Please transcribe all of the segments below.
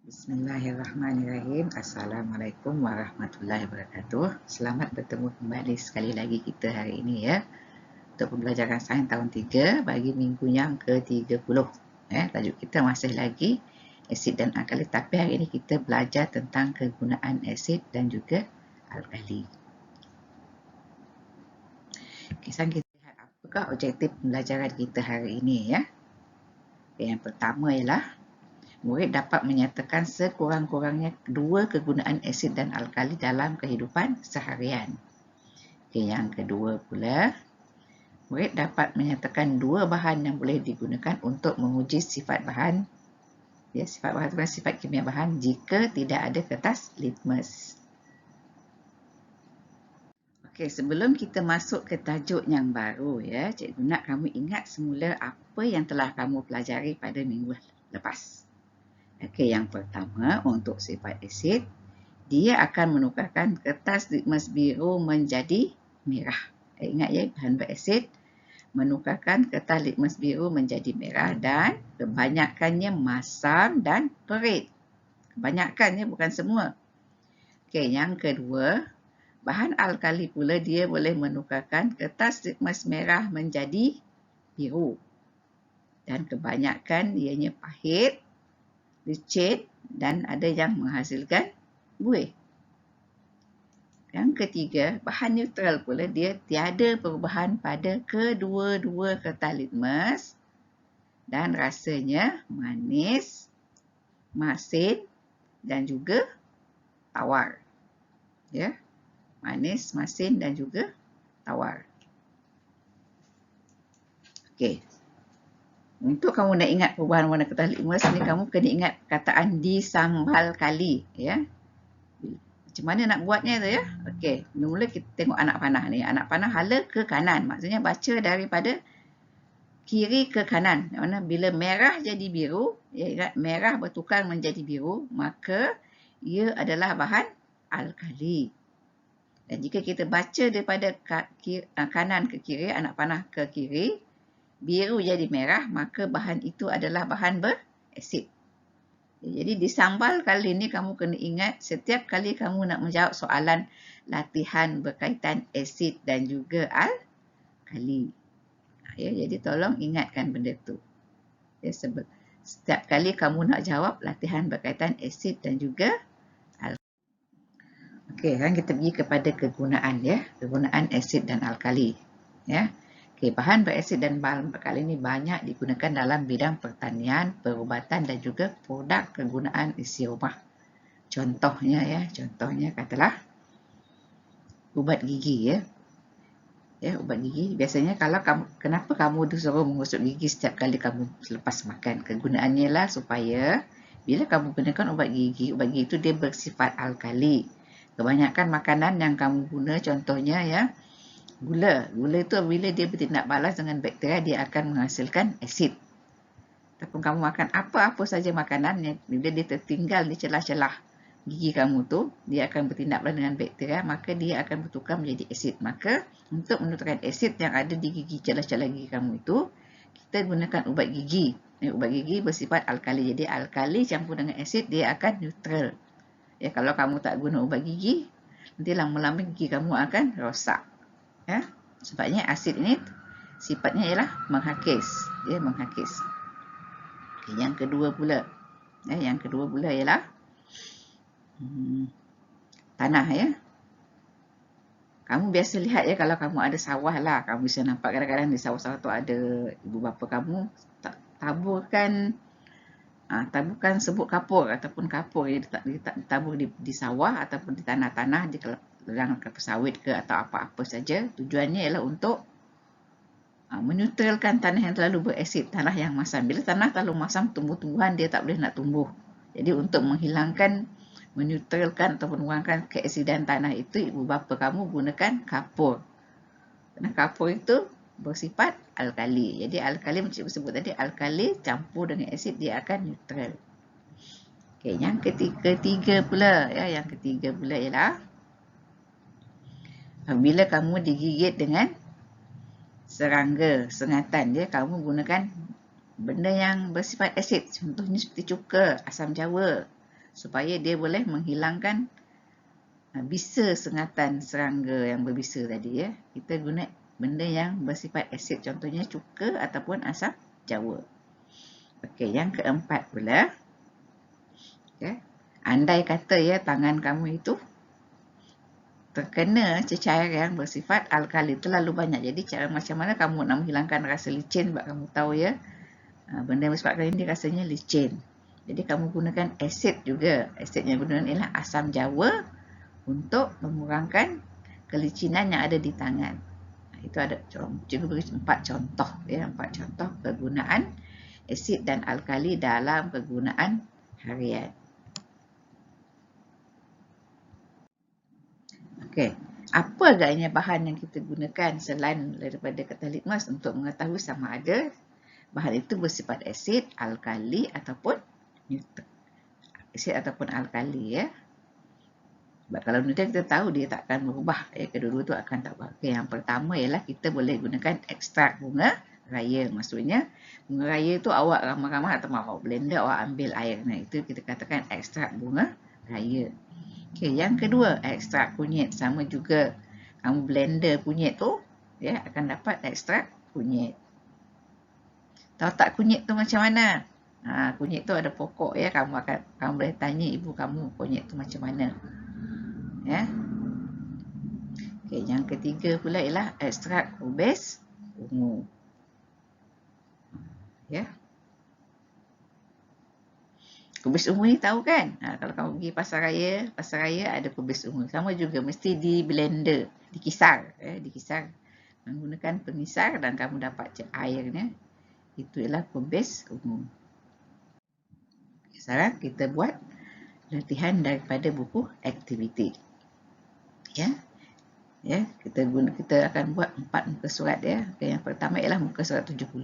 Bismillahirrahmanirrahim. Assalamualaikum warahmatullahi wabarakatuh. Selamat bertemu kembali sekali lagi kita hari ini ya. Untuk pembelajaran sains tahun 3 bagi minggu yang ke-30. Tajuk kita masih lagi asid dan alkali, tapi hari ini kita belajar tentang kegunaan asid dan juga alkali. Sekarang kita lihat apakah objektif pembelajaran kita hari ini ya. Yang pertama ialah murid dapat menyatakan sekurang-kurangnya dua kegunaan asid dan alkali dalam kehidupan seharian. Yang kedua pula, murid dapat menyatakan dua bahan yang boleh digunakan untuk menguji sifat bahan. Sifat bahan itu sifat kimia bahan jika tidak ada kertas litmus. Sebelum kita masuk ke tajuk yang baru ya, cikgu nak kamu ingat semula apa yang telah kamu pelajari pada minggu lepas. Yang pertama, untuk sifat asid, dia akan menukarkan kertas litmus biru menjadi merah. Ingat ya, bahan berasid menukarkan kertas litmus biru menjadi merah dan kebanyakannya masam dan perit. Kebanyakannya, bukan semua. Yang kedua, bahan alkali pula dia boleh menukarkan kertas litmus merah menjadi biru. Dan kebanyakan ianya pahit, licin dan ada yang menghasilkan buih. Yang ketiga, bahan neutral pula dia tiada perubahan pada kedua-dua kertas litmus dan rasanya manis, masin dan juga tawar. Ya, manis, masin dan juga tawar. Untuk kamu nak ingat perubahan warna kertas litmus ni, kamu kena ingat perkataan disambal kali ya. Macam mana nak buatnya tu ya? Mula kita tengok anak panah ni. Anak panah hala ke kanan. Maksudnya baca daripada kiri ke kanan. Yang mana bila merah jadi biru, ya ingat merah bertukar menjadi biru, maka ia adalah bahan alkali. Dan jika kita baca daripada kanan ke kiri, anak panah ke kiri, biru jadi merah, maka bahan itu adalah bahan berasid. Jadi disambal kali ini kamu kena ingat setiap kali kamu nak menjawab soalan latihan berkaitan asid dan juga alkali. Jadi tolong ingatkan benda tu. Setiap kali kamu nak jawab latihan berkaitan asid dan juga alkali. Sekarang kita pergi kepada kegunaan ya, kegunaan asid dan alkali ya. Bahan berasid dan bahan alkali ini banyak digunakan dalam bidang pertanian, perubatan dan juga produk kegunaan isi rumah. Contohnya katalah ubat gigi ya. Ubat gigi biasanya kalau kenapa kamu disuruh menggosok gigi setiap kali kamu selepas makan? Kegunaannya lah supaya bila kamu gunakan ubat gigi itu dia bersifat alkali. Kebanyakan makanan yang kamu guna, contohnya ya, gula itu bila dia bertindak balas dengan bakteria, dia akan menghasilkan asid. Ataupun kamu makan apa-apa saja makanan yang bila dia tertinggal di celah-celah gigi kamu tu, dia akan bertindak balas dengan bakteria, maka dia akan bertukar menjadi asid. Maka untuk menentukan asid yang ada di gigi, celah-celah gigi kamu itu, kita gunakan ubat gigi. Ubat gigi bersifat alkali. Jadi alkali campur dengan asid, dia akan neutral. Kalau kamu tak guna ubat gigi, nanti lama-lama gigi kamu akan rosak. Sebabnya asid ini sifatnya ialah menghakis. Menghakis. Yang kedua pula ialah tanah ya. Kamu biasa lihat ya, kalau kamu ada sawah lah, kamu bisa nampak kadang-kadang di sawah-sawah tu ada ibu bapa kamu taburkan sebut kapur ataupun kapur yang ditabur di sawah ataupun di tanah-tanah, di ladang kelapa sawit ke atau apa-apa saja. Tujuannya ialah untuk meneutralkan tanah yang terlalu berasid, tanah yang masam. Bila tanah terlalu masam, tumbuh-tumbuhan dia tak boleh nak tumbuh. Jadi untuk meneutralkan ataupun mengurangkan keasidan tanah itu, ibu bapa kamu gunakan kapur. Karena kapur itu bersifat alkali. Jadi alkali macam cikgu sebut tadi, alkali campur dengan asid, dia akan neutral. Yang ketiga pula ialah bila kamu digigit dengan serangga, sengatan, kamu gunakan benda yang bersifat asid. Contohnya seperti cuka, asam jawa, supaya dia boleh menghilangkan bisa sengatan serangga yang berbisa tadi ya. Kita guna benda yang bersifat asid, contohnya cuka ataupun asam jawa. Okey, yang keempat pula, ya, andai kata ya tangan kamu itu terkena cecair yang bersifat alkali terlalu banyak. Jadi cara macam mana kamu nak menghilangkan rasa licin, sebab kamu tahu ya, benda yang bersifat alkali ini rasanya licin. Jadi kamu gunakan asid juga. Asid yang gunakan ialah asam jawa untuk mengurangkan kelicinan yang ada di tangan. Itu ada cikgu beri 4 contoh ya, 4 contoh kegunaan asid dan alkali dalam kegunaan harian. Okey, apa agaknya bahan yang kita gunakan selain daripada kertas litmas untuk mengetahui sama ada bahan itu bersifat asid, alkali ataupun neutral. Asid ataupun alkali ya. Sebab kalau neutral kita tahu dia tak akan berubah. Kedua-dua tu akan tak berubah. Okay, yang pertama ialah kita boleh gunakan ekstrak bunga raya. Maksudnya bunga raya tu awak ramai-ramai atau awak blender, awak ambil air. Nah, itu kita katakan ekstrak bunga raya. Okay, yang kedua ekstrak kunyit. Sama juga kamu blender kunyit tu, ya, akan dapat ekstrak kunyit. Tahu tak kunyit tu macam mana? Kunyit tu ada pokok ya. Kamu boleh tanya ibu kamu kunyit tu macam mana. Ya. Okay, yang ketiga pula ialah ekstrak kubis ungu. Ya. Kubis ungu ni tahu kan? Kalau kamu pergi pasar raya ada kubis ungu. Sama juga mesti di blender, dikisar, dikisar menggunakan pengisar dan kamu dapat airnya. Itu ialah kubis ungu. Sekarang kita buat latihan daripada buku aktiviti. Ya. Ya, kita akan buat 4 muka surat ya. Okay, yang pertama ialah muka surat 70,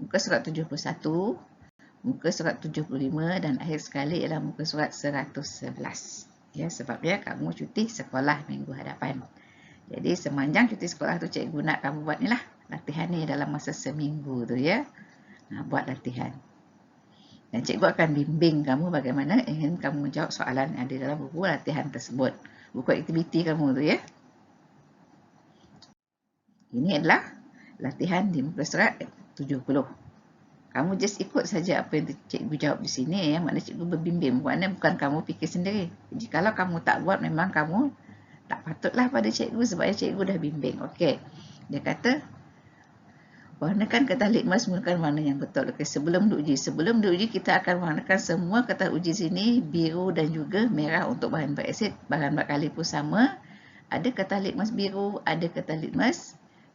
muka surat 71, muka surat 75 dan akhir sekali ialah muka surat 111. Ya, sebabnya kamu cuti sekolah minggu hadapan. Jadi sepanjang cuti sekolah tu cikgu nak kamu buat ni lah. Latihan ni dalam masa seminggu tu ya. Buat latihan. Dan cikgu akan bimbing kamu bagaimana ingin kamu menjawab soalan yang ada dalam buku latihan tersebut. Buku aktiviti kamu tu ya. Ini adalah latihan di muka surat 70. Kamu just ikut saja apa yang cikgu jawab di sini ya. Maknanya cikgu berbimbing. Maknanya bukan kamu fikir sendiri. Jadi kalau kamu tak buat memang kamu tak patutlah pada cikgu sebab cikgu dah bimbing. Okey. Dia kata warnakan kertas litmas menggunakan warna yang betul. Okey, sebelum diuji kita akan warnakan semua kertas uji sini biru dan juga merah untuk bahan berasid. Bahan berkali pun sama. Ada kertas litmas biru, ada kertas litmas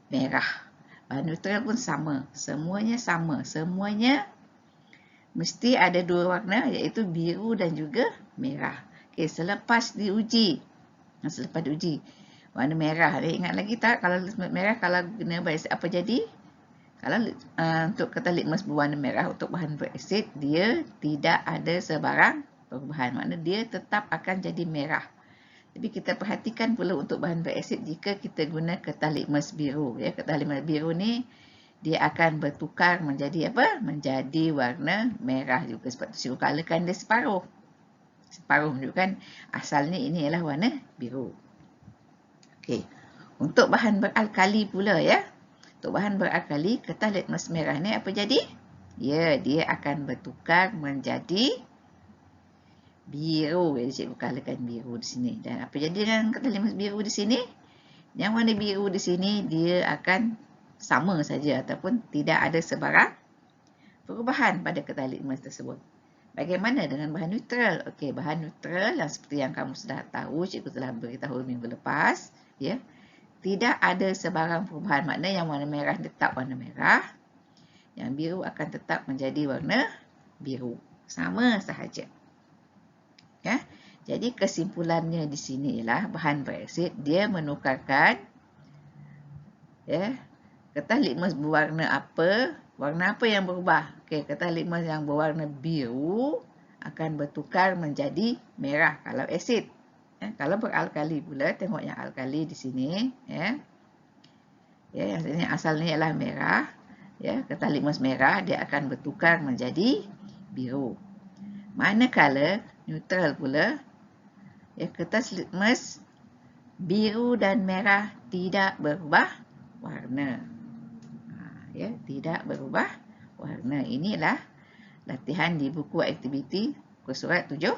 merah. Bahan neutral pun sama. Semuanya sama. Semuanya mesti ada 2 warna iaitu biru dan juga merah. Okey, selepas diuji. Warna merah. Ingat lagi tak kalau merah kalau guna berasid apa jadi? Kalau untuk kertas litmas berwarna merah untuk bahan berasid, dia tidak ada sebarang perubahan. Maknanya dia tetap akan jadi merah. Tapi kita perhatikan pula untuk bahan berasid jika kita guna kertas litmas biru. Ya, kertas litmas biru ni dia akan bertukar menjadi apa? Menjadi warna merah juga. Sebab tu cikgu colourkan dia separuh. Separuh menunjukkan asalnya ini ialah warna biru. Okey. Untuk bahan beralkali pula ya. Untuk bahan beralkali, kertas litmas merah ni apa jadi? Ya, dia akan bertukar menjadi biru. Jadi cikgu colourkan biru di sini. Dan apa jadi dengan kertas litmas biru di sini? Yang warna biru di sini dia akan sama saja ataupun tidak ada sebarang perubahan pada kertas litmas tersebut. Bagaimana dengan bahan neutral? Okey, bahan neutral yang seperti yang kamu sudah tahu, cikgu telah beritahu minggu lepas, ya. Tidak ada sebarang perubahan. Maknanya yang warna merah tetap warna merah. Yang biru akan tetap menjadi warna biru. Sama sahaja. Ya. Jadi kesimpulannya di sini ialah bahan berasid dia menukarkan ya, kertas litmas berwarna apa? Warna apa yang berubah? Okey, kertas litmas yang berwarna biru akan bertukar menjadi merah kalau asid. Ya, kalau beralkali pula, tengok yang alkali di sini. Ya, yang sini asalnya ialah merah. Ya, kertas litmas merah dia akan bertukar menjadi biru. Manakala neutral pula, ya, kertas litmus biru dan merah tidak berubah warna. Ya, tidak berubah warna. Inilah latihan di buku aktiviti muka surat 70.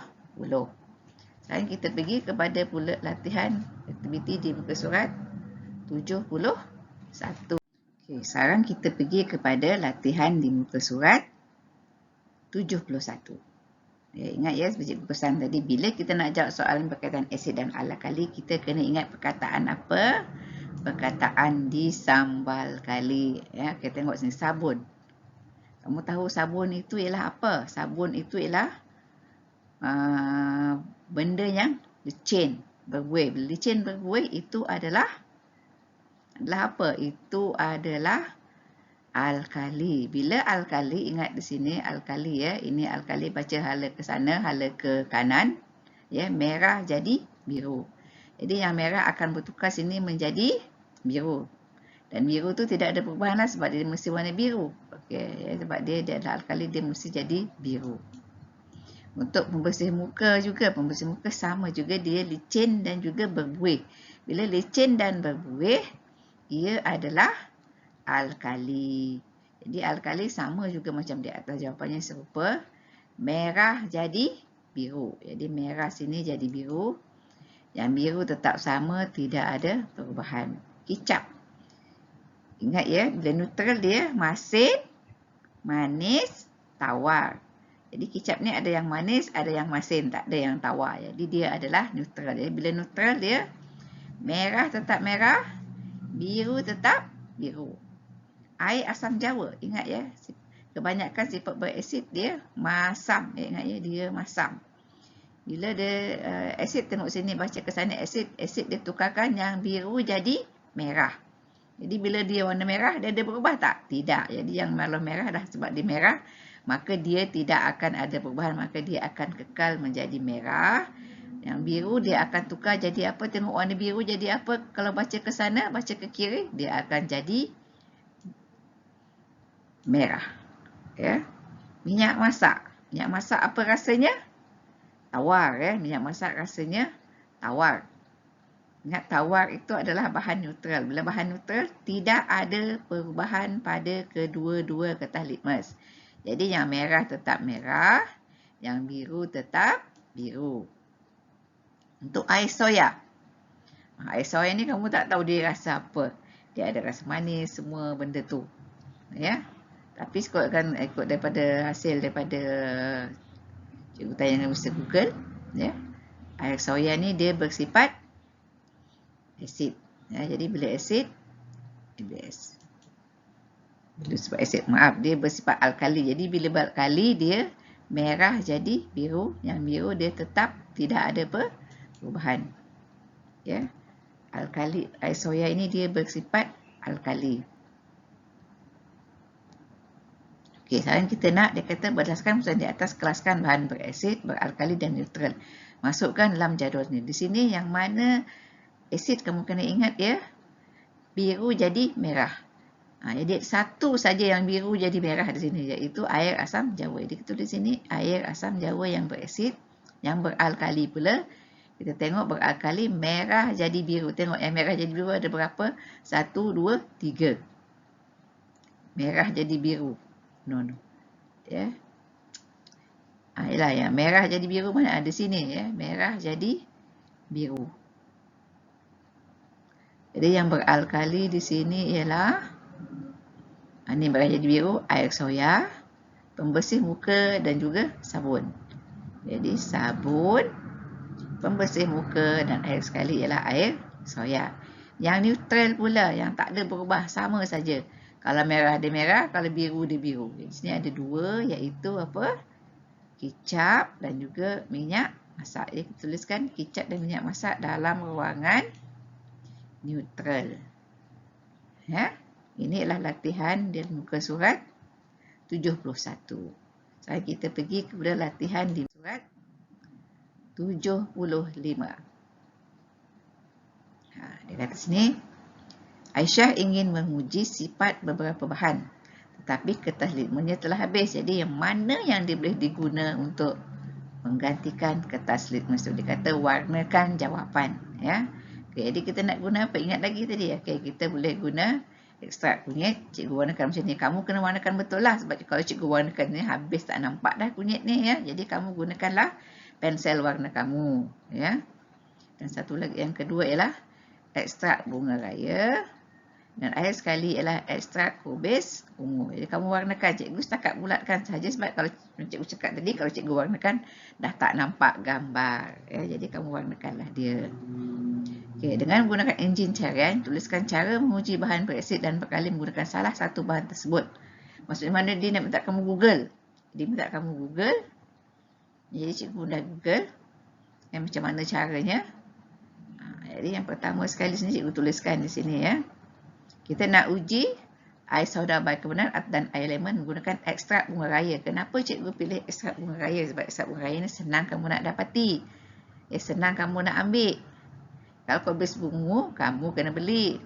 Sekarang kita pergi kepada pula latihan aktiviti di muka surat 71. Okey, sekarang kita pergi kepada latihan di muka surat 71. Ya, ingat ya, cikgu pesan tadi, bila kita nak jawab soalan berkaitan asid dan alkali, kita kena ingat perkataan apa? Perkataan disambal kali. Ya, kita tengok sini, sabun. Kamu tahu sabun itu ialah apa? Sabun itu ialah benda yang licin, berbuih. Licin berbuih itu adalah apa? Itu adalah alkali. Bila alkali, ingat di sini alkali ya. Ini alkali, baca hala ke sana, hala ke kanan. Ya, merah jadi biru. Jadi yang merah akan bertukar sini menjadi biru. Dan biru tu tidak ada perubahan lah sebab dia mesti warna biru. Okey, ya, sebab dia adalah alkali, dia mesti jadi biru. Untuk pembersih muka juga, pembersih muka sama juga, dia licin dan juga berbuih. Bila licin dan berbuih, ia adalah alkali. Jadi alkali sama juga macam di atas, jawapannya serupa. Merah jadi biru. Jadi merah sini jadi biru. Yang biru tetap sama, tidak ada perubahan. Kicap. Ingat ya, bila neutral dia masin, manis, tawar. Jadi kicap ni ada yang manis, ada yang masin, tak ada yang tawar. Jadi dia adalah neutral. Jadi bila neutral dia, merah tetap merah, biru tetap biru. Air asam jawa, ingat ya, kebanyakan sifat berasid dia masam. Ingat ya, dia masam. Bila dia asid, tengok sini, baca ke sana, asid dia tukarkan yang biru jadi merah. Jadi bila dia warna merah, dia ada berubah tak? Tidak. Jadi yang malam merah dah, sebab dia merah, maka dia tidak akan ada perubahan, maka dia akan kekal menjadi merah. Yang biru dia akan tukar jadi apa? Tengok warna biru jadi apa? Kalau baca ke sana, baca ke kiri, dia akan jadi merah. Ya. Minyak masak. Minyak masak apa rasanya? Tawar ya. Minyak masak rasanya tawar. Ingat, tawar itu adalah bahan neutral. Bila bahan neutral, tidak ada perubahan pada kedua-dua kertas litmus. Jadi yang merah tetap merah, yang biru tetap biru. Untuk air soya. Air soya ni kamu tak tahu dia rasa apa. Dia ada rasa manis, semua benda tu. Ya. Tapi ikut daripada hasil daripada cikgu tanya Mr. Google, ya. Air soya ni dia bersifat asid. Ya, jadi bila asid, dia bersifat alkali. Jadi bila alkali dia merah jadi biru, yang biru dia tetap tidak ada perubahan. Ya. Alkali, air soya ini dia bersifat alkali. Okey, sekarang kita nak, dia kata berdasarkan pesan di atas, kelaskan bahan berasid, beralkali dan neutral. Masukkan dalam jadual ni. Di sini yang mana asid kamu kena ingat ya, biru jadi merah. Jadi satu saja yang biru jadi merah di sini, iaitu air asam jawa. Jadi kita tulis di sini air asam jawa yang berasid, yang beralkali pula. Kita tengok beralkali, merah jadi biru. Tengok yang merah jadi biru ada berapa? 1, 2, 3. Merah jadi biru. No. Ya. Ialah yang merah jadi biru mana ada sini ya. Merah jadi biru. Jadi yang beralkali di sini ialah ini merah jadi biru, air soya, pembersih muka dan juga sabun. Jadi sabun, pembersih muka dan air sekali ialah air soya. Yang neutral pula, yang tak ada berubah, sama saja. Kalau merah dia merah, kalau biru dia biru. Di sini ada dua, iaitu apa? Kicap dan juga minyak masak. Jadi kita tuliskan kicap dan minyak masak dalam ruangan neutral. Ya. Ini adalah latihan di muka surat 71. Sekarang kita pergi kepada latihan di surat 75. Dia kata sini, Aisyah ingin menguji sifat beberapa bahan, tetapi kertas litmusnya telah habis. Jadi yang mana yang dia boleh diguna untuk menggantikan kertas litmus. Dia kata warnakan jawapan. Ya. Okay, jadi kita nak guna apa? Ingat lagi tadi. Okay, kita boleh guna ekstrak kunyit. Cikgu warnakan macam ni. Kamu kena warnakan betul lah. Sebab kalau cikgu warnakan ni habis tak nampak dah kunyit ni. Ya. Jadi kamu gunakanlah pensel warna kamu. Ya. Dan satu lagi yang kedua ialah ekstrak bunga raya. Dan akhir sekali ialah ekstrak kubis ungu. Jadi kamu warnakan. Cikgu setakat bulatkan sahaja sebab kalau cikgu cakap tadi, kalau cikgu warnakan dah tak nampak gambar. Ya, jadi kamu warnakanlah dia. Okay, dengan menggunakan enjin carian, tuliskan cara menguji bahan berasid dan berkali menggunakan salah satu bahan tersebut. Maksudnya mana dia nak minta kamu Google. Dia minta kamu Google. Jadi cikgu dah Google. Yang macam mana caranya. Jadi yang pertama sekali sini cikgu tuliskan di sini ya. Kita nak uji air soda bikarbonat dan air lemon menggunakan ekstrak bunga raya. Kenapa cikgu pilih ekstrak bunga raya? Sebab ekstrak bunga raya ni senang kamu nak dapati. Senang kamu nak ambil. Kalau kubis bunga, kamu kena beli.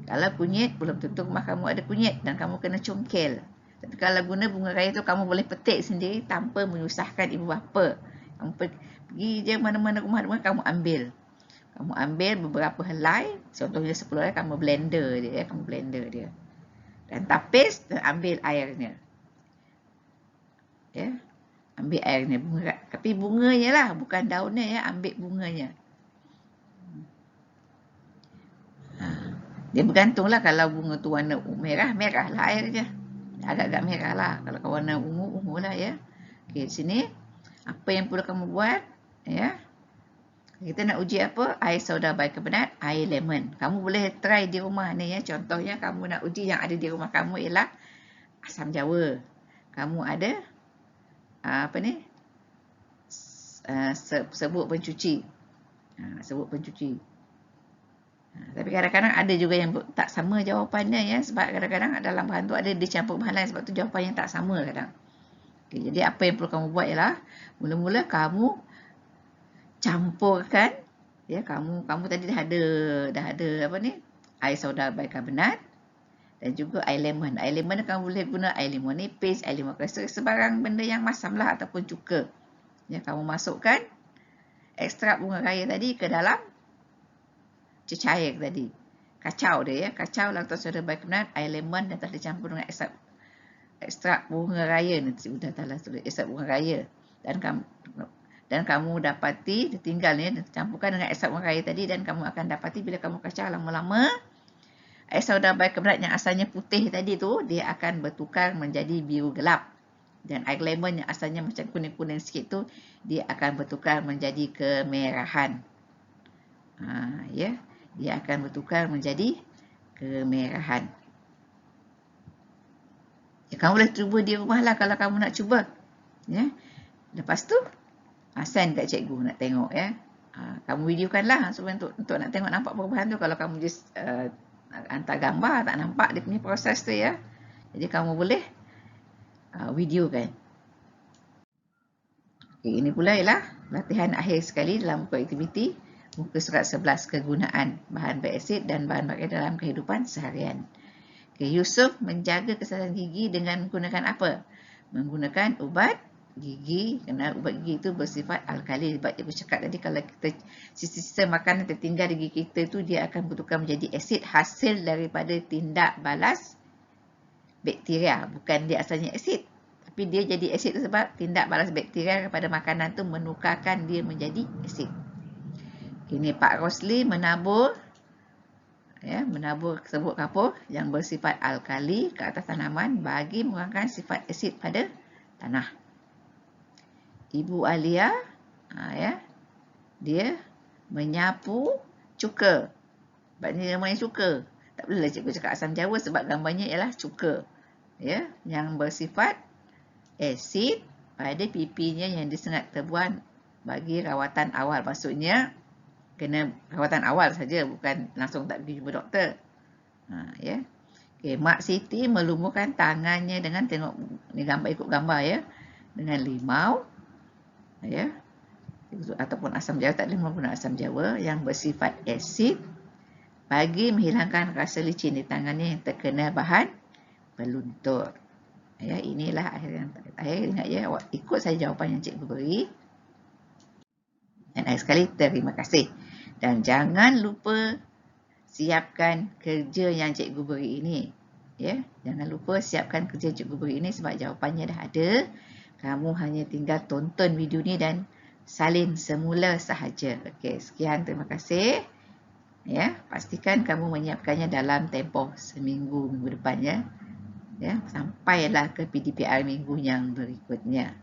Kalau kunyit, belum tentu rumah kamu ada kunyit dan kamu kena congkel. Tapi kalau guna bunga raya tu, kamu boleh petik sendiri tanpa menyusahkan ibu bapa. Kamu pergi je mana-mana rumah kamu ambil. Kamu ambil beberapa helai, contohnya 10 helai, kamu blender dia, kamu blender dia. Dan tapis dan ambil airnya. Ya. Ambil airnya, bunga. Tapi bunganya lah, bukan daunnya ya, ambil bunganya. Dia bergantunglah kalau bunga tu warna merah, merah lah airnya. Agak-agak merah lah. Kalau warna ungu, ungu lah ya. Okey, di sini apa yang perlu kamu buat? Ya. Kita nak uji apa? Air soda bikarbonat, air lemon. Kamu boleh try di rumah ni ya. Contohnya kamu nak uji yang ada di rumah kamu ialah asam jawa. Kamu ada apa ni? Serbuk pencuci. Serbuk pencuci. Tapi kadang-kadang ada juga yang tak sama jawapannya ya. Sebab kadang-kadang dalam bahan tu ada dicampur bahan lain. Sebab tu jawapan yang tak sama kadang. Okay, jadi apa yang perlu kamu buat ialah mula-mula kamu campurkan ya, kamu tadi dah ada apa ni, air soda bikarbonat dan juga air lemon. Air lemon kamu boleh guna air lemon nipis, air lemon kristal, sebarang benda yang masam lah ataupun cuka. Ya, kamu masukkan ekstrak bunga raya tadi ke dalam cecair tadi. Kacau dia ya, kacau lactose soda bikarbonat, air lemon dan telah dicampur dengan ekstrak bunga raya ni. Sudah telah tulis ekstrak bunga raya dan kamu dapati tinggal ni campurkan dengan ekstrak bunga raya tadi dan kamu akan dapati bila kamu kacau lama-lama air soda bikarbonat yang asalnya putih tadi tu dia akan bertukar menjadi biru gelap dan air lemon yang asalnya macam kuning-kuning sikit tu dia akan bertukar menjadi kemerahan. Ya, dia akan bertukar menjadi kemerahan. Ya, kamu boleh cuba di rumah lah kalau kamu nak cuba. Ya. Lepas tu send kat cikgu nak tengok ya. Kamu videokanlah supaya untuk nak tengok nampak perubahan tu. Kalau kamu just hantar gambar tak nampak dia punya proses tu ya. Jadi kamu boleh videokan. Okay, ini pula ialah latihan akhir sekali dalam buku aktiviti muka surat 11 kegunaan bahan berasid dan bahan bakai dalam kehidupan seharian. Okay, Yusuf menjaga kesihatan gigi dengan menggunakan apa? Menggunakan ubat gigi, kerana ubat gigi itu bersifat alkali. Sebab cikgu cakap tadi kalau kita sisa-sisa makanan tertinggal di gigi kita itu dia akan bertukar menjadi asid hasil daripada tindak balas bakteria. Bukan dia asalnya asid, tapi dia jadi asid sebab tindak balas bakteria kepada makanan itu menukarkan dia menjadi asid. Kini Pak Rosli menabur serbuk kapur yang bersifat alkali ke atas tanaman bagi mengurangkan sifat asid pada tanah. Ibu Alia dia menyapu cuka. Sebab ni namanya cuka. Tak bolehlah cikgu cakap asam jawa sebab gambarnya ialah cuka. Ya, yang bersifat asid pada pipinya yang disengat terbuang bagi rawatan awal. Maksudnya kena rawatan awal saja, bukan langsung tak pergi jumpa doktor. Ya. Okay, Mak Siti melumurkan tangannya dengan tengok ni gambar, ikut gambar ya, dengan limau ya, ataupun asam jawa, tak boleh menggunakan asam jawa yang bersifat asid bagi menghilangkan rasa licin di tangannya yang terkena bahan peluntur. Ya, inilah akhir yang terakhir. Ingat ya, ikut saja jawapan yang cikgu beri. Sekali terima kasih. Dan jangan lupa siapkan kerja yang cikgu beri ini. Ya, jangan lupa siapkan kerja cikgu beri ini sebab jawapannya dah ada. Kamu hanya tinggal tonton video ni dan salin semula sahaja. Okey, sekian, terima kasih. Ya, pastikan kamu menyiapkannya dalam tempoh seminggu minggu depan ya. Ya, sampailah ke PDPR minggu yang berikutnya.